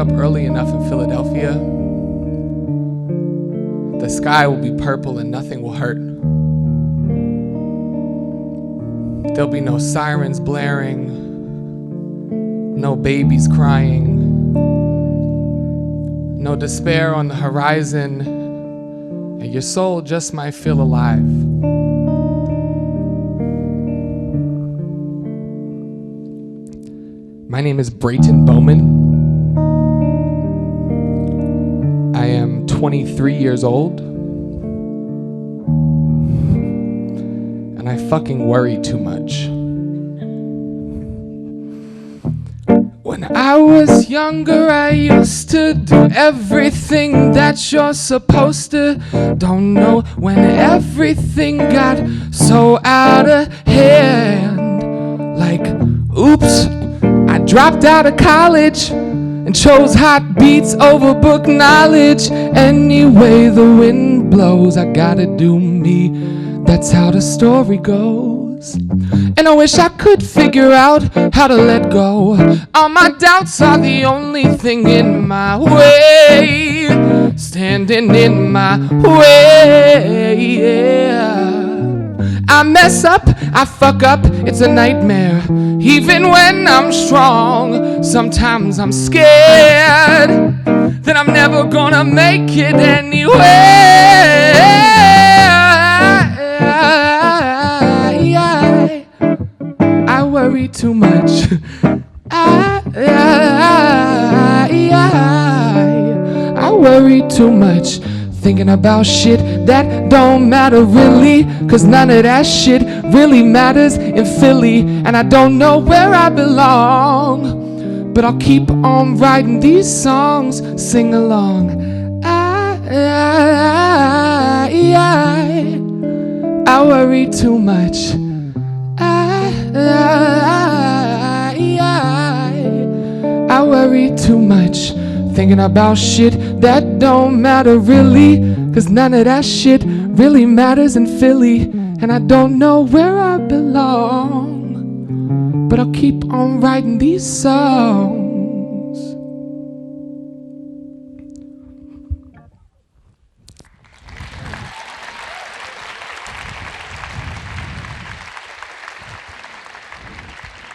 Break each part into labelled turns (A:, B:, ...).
A: up early enough in Philadelphia, the sky will be purple and nothing will hurt. There'll be no sirens blaring, no babies crying, no despair on the horizon, and your soul just might feel alive. My name is Brayton Bowman. I am 23 years old, and I fucking worry too much. When I was younger, I used to do everything that you're supposed to. Don't know when everything got so out of hand. Like, oops, I dropped out of college and chose hot beats over book knowledge. Anyway the wind blows, I gotta do me. That's how the story goes. And I wish I could figure out how to let go. All my doubts are the only thing in my way, standing in my way, yeah. I mess up, I fuck up, it's a nightmare. Even when I'm strong, sometimes I'm scared that I'm never gonna make it anyway. I worry too much. I worry too much, thinking about shit that don't matter really, cause none of that shit really matters in Philly, and I don't know where I belong, but I'll keep on writing these songs, sing along. I worry too much. I worry too much, thinking about shit that don't matter really, cause none of that shit really matters in Philly, and I don't know where I belong, but I'll keep on writing these songs.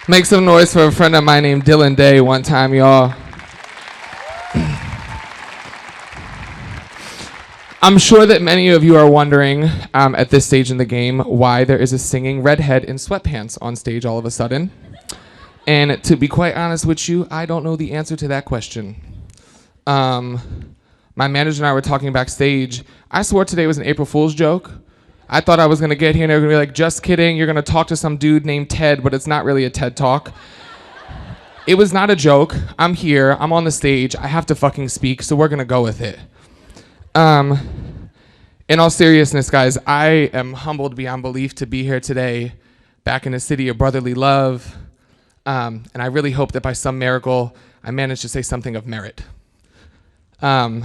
A: Make some noise for a friend of mine named Dylan Day one time, y'all. I'm sure that many of you are wondering at this stage in the game why there is a singing redhead in sweatpants on stage all of a sudden. And to be quite honest with you, I don't know the answer to that question. My manager and I were talking backstage. I swore today was an April Fool's joke. I thought I was gonna get here and they were gonna be like, just kidding, you're gonna talk to some dude named Ted, but it's not really a TED Talk. It was not a joke. I'm here, I'm on the stage, I have to fucking speak, so we're gonna go with it. In all seriousness, guys, I am humbled beyond belief to be here today, back in the city of brotherly love, and I really hope that by some miracle, I managed to say something of merit. I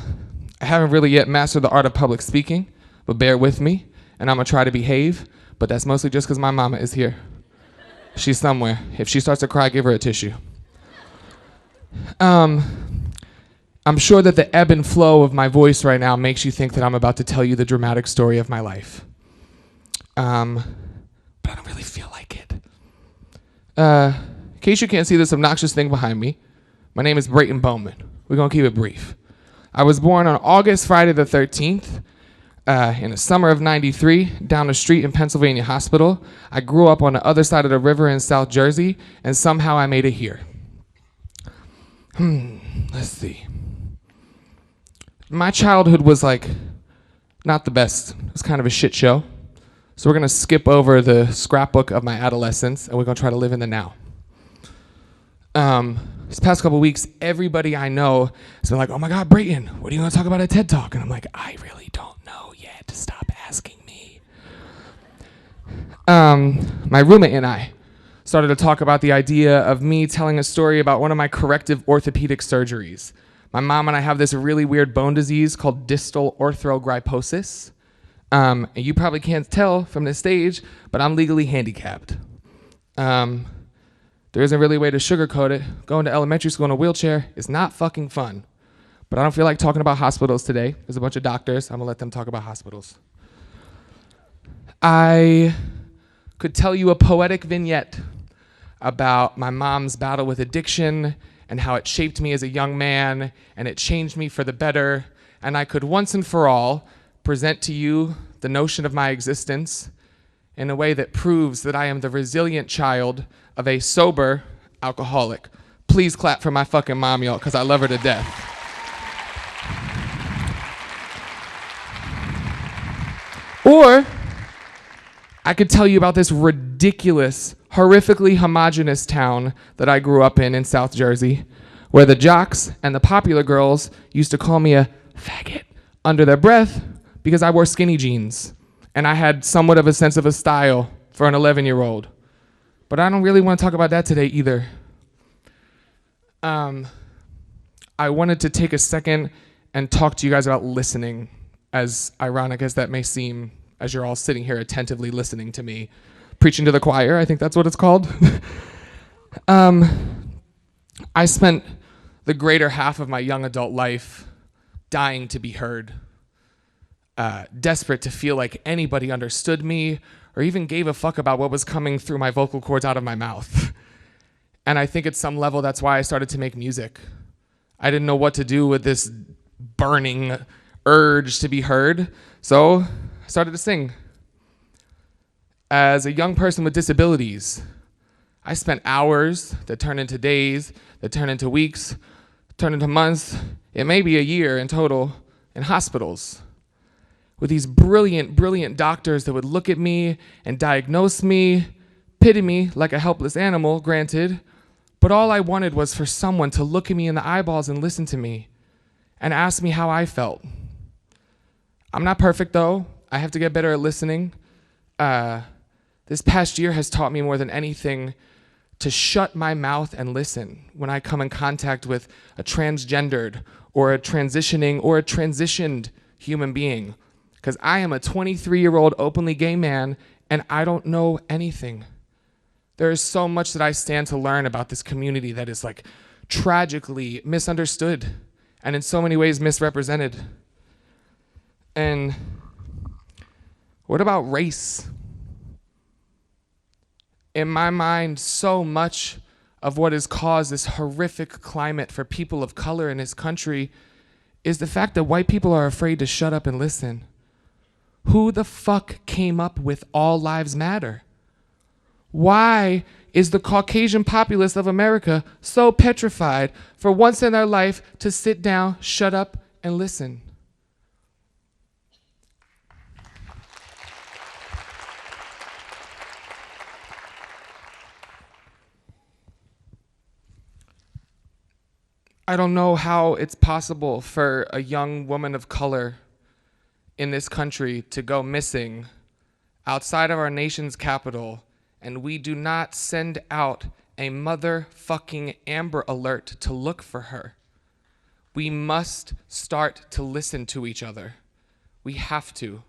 A: haven't really yet mastered the art of public speaking, but bear with me. And I'm gonna try to behave, but that's mostly just because my mama is here. She's somewhere. If she starts to cry, give her a tissue. I'm sure that the ebb and flow of my voice right now makes you think that I'm about to tell you the dramatic story of my life. But I don't really feel like it. In case you can't see this obnoxious thing behind me, my name is Brayton Bowman. We're gonna keep it brief. I was born on August Friday the 13th, in the summer of '93, down the street in Pennsylvania Hospital. I grew up on the other side of the river in South Jersey, and somehow I made it here. Let's see. My childhood was not the best. It was kind of a shit show. So we're gonna skip over the scrapbook of my adolescence, and we're gonna try to live in the now. This past couple weeks, everybody I know has been like, oh my God, Brayton, what are you gonna talk about at TED Talk? And I'm like, I really don't know yet. Stop asking me. My roommate and I started to talk about the idea of me telling a story about one of my corrective orthopedic surgeries. My mom and I have this really weird bone disease called distal arthrogryposis. And you probably can't tell from this stage, but I'm legally handicapped. There isn't really a way to sugarcoat it. Going to elementary school in a wheelchair is not fucking fun. But I don't feel like talking about hospitals today. There's a bunch of doctors. I'm gonna let them talk about hospitals. I could tell you a poetic vignette about my mom's battle with addiction and how it shaped me as a young man and it changed me for the better. And I could once and for all present to you the notion of my existence in a way that proves that I am the resilient child of a sober alcoholic. Please clap for my fucking mom, y'all, because I love her to death. Or I could tell you about this ridiculous, horrifically homogenous town that I grew up in South Jersey, where the jocks and the popular girls used to call me a faggot under their breath because I wore skinny jeans and I had somewhat of a sense of a style for an 11-year-old. But I don't really want to talk about that today either. I wanted to take a second and talk to you guys about listening, as ironic as that may seem, as you're all sitting here attentively listening to me, preaching to the choir, I think that's what it's called. I spent the greater half of my young adult life dying to be heard, desperate to feel like anybody understood me or even gave a fuck about what was coming through my vocal cords out of my mouth. And I think at some level that's why I started to make music. I didn't know what to do with this burning urge to be heard, so I started to sing. As a young person with disabilities, I spent hours that turn into days, that turn into weeks, turn into months, it may be a year in total, in hospitals with these brilliant, brilliant doctors that would look at me and diagnose me, pity me like a helpless animal, granted, but all I wanted was for someone to look at me in the eyeballs and listen to me and ask me how I felt. I'm not perfect though. I have to get better at listening. This past year has taught me more than anything to shut my mouth and listen when I come in contact with a transgendered or a transitioning or a transitioned human being. Because I am a 23-year-old openly gay man and I don't know anything. There is so much that I stand to learn about this community that is like tragically misunderstood and in so many ways misrepresented. And what about race? In my mind, so much of what has caused this horrific climate for people of color in this country is the fact that white people are afraid to shut up and listen. Who the fuck came up with all lives matter? Why is the Caucasian populace of America so petrified for once in their life to sit down, shut up, and listen? I don't know how it's possible for a young woman of color in this country to go missing outside of our nation's capital, and we do not send out a motherfucking Amber Alert to look for her. We must start to listen to each other. We have to.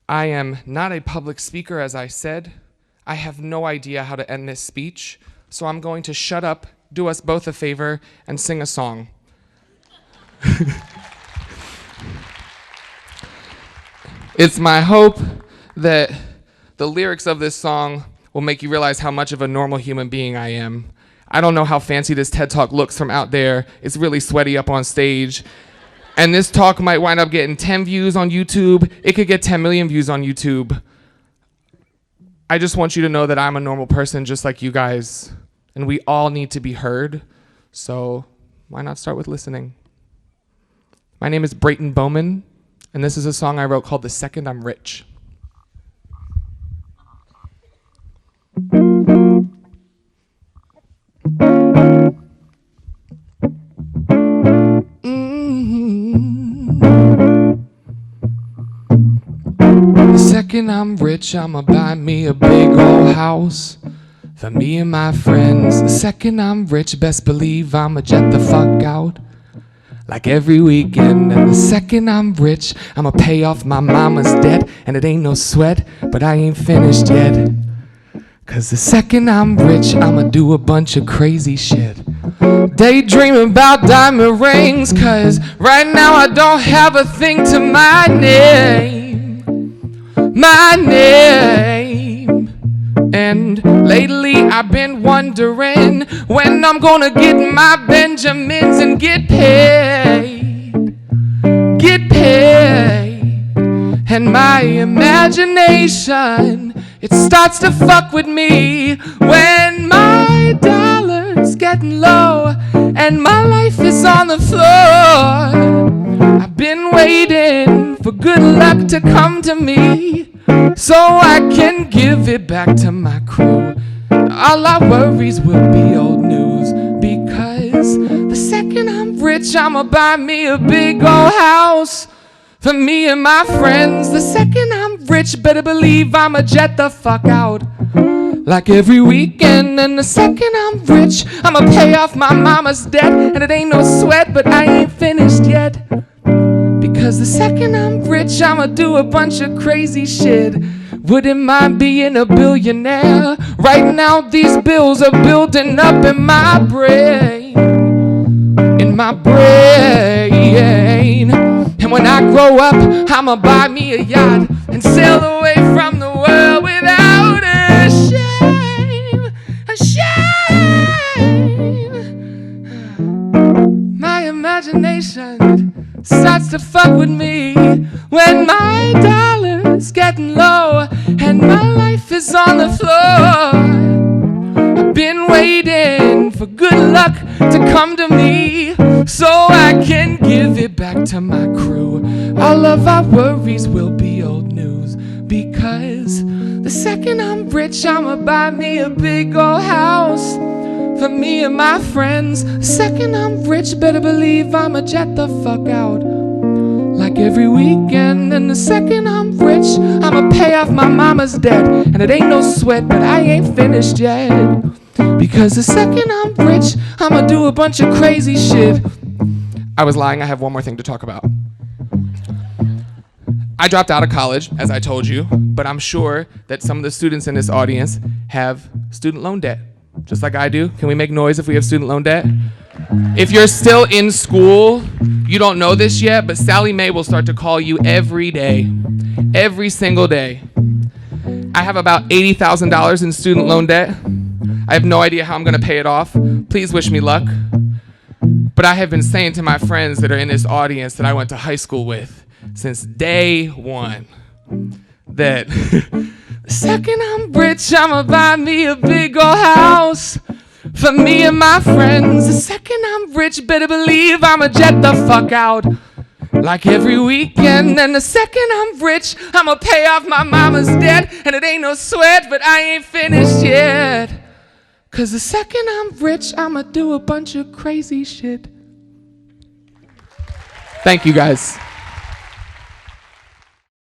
A: I am not a public speaker, as I said. I have no idea how to end this speech, so I'm going to shut up, do us both a favor, and sing a song. It's my hope that the lyrics of this song will make you realize how much of a normal human being I am. I don't know how fancy this TED Talk looks from out there. It's really sweaty up on stage. And this talk might wind up getting 10 views on YouTube. It could get 10 million views on YouTube. I just want you to know that I'm a normal person just like you guys. And we all need to be heard. So why not start with listening? My name is Brayton Bowman. And this is a song I wrote called The Second I'm Rich. The second I'm rich, I'ma buy me a big old house for me and my friends. The second I'm rich, best believe I'ma jet the fuck out like every weekend. And the second I'm rich, I'ma pay off my mama's debt. And it ain't no sweat, but I ain't finished yet. 'Cause the second I'm rich, I'ma do a bunch of crazy shit. Daydream about diamond rings, 'cause right now I don't have a thing to my name. My name. And lately I've been wondering when I'm gonna get my Benjamins and get paid. Get paid. And my imagination, it starts to fuck with me when my dollar's getting low and my life is on the floor. I've been waiting for good luck to come to me so I can give it back to my crew. All our worries will be old news, because the second I'm rich, I'ma buy me a big old house for me and my friends. The second I'm rich, better believe I'ma jet the fuck out like every weekend. And the second I'm rich, I'ma pay off my mama's debt. And it ain't no sweat, but I ain't finished yet, because the second I'm rich, I'ma do a bunch of crazy shit. Wouldn't mind being a billionaire. Right now these bills are building up in my brain. In my brain. And when I grow up, I'ma buy me a yacht and sail away from the world without a shame. A shame. My imagination starts to fuck with me when my dollar's getting low and my life is on the floor. I've been waiting for good luck to come to me so I can give it back to my crew. All of our worries will be old news, because the second I'm rich, I'ma buy me a big old house for me and my friends. The second I'm rich, better believe I'ma jet the fuck out like every weekend. And the second I'm rich, I'ma pay off my mama's debt. And it ain't no sweat, but I ain't finished yet, because the second I'm rich, I'ma do a bunch of crazy shit. I was lying, I have one more thing to talk about. I dropped out of college, as I told you, but I'm sure that some of the students in this audience have student loan debt, just like I do. Can we make noise if we have student loan debt? If you're still in school, you don't know this yet, but Sally Mae will start to call you every day, every single day. I have about $80,000 in student loan debt. I have no idea how I'm gonna pay it off. Please wish me luck. But I have been saying to my friends that are in this audience that I went to high school with since day one that the second I'm rich, I'ma buy me a big old house for me and my friends. The second I'm rich, better believe I'ma jet the fuck out like every weekend. And the second I'm rich, I'ma pay off my mama's debt. And it ain't no sweat, but I ain't finished yet, 'cause the second I'm rich, I'ma do a bunch of crazy shit. Thank you, guys.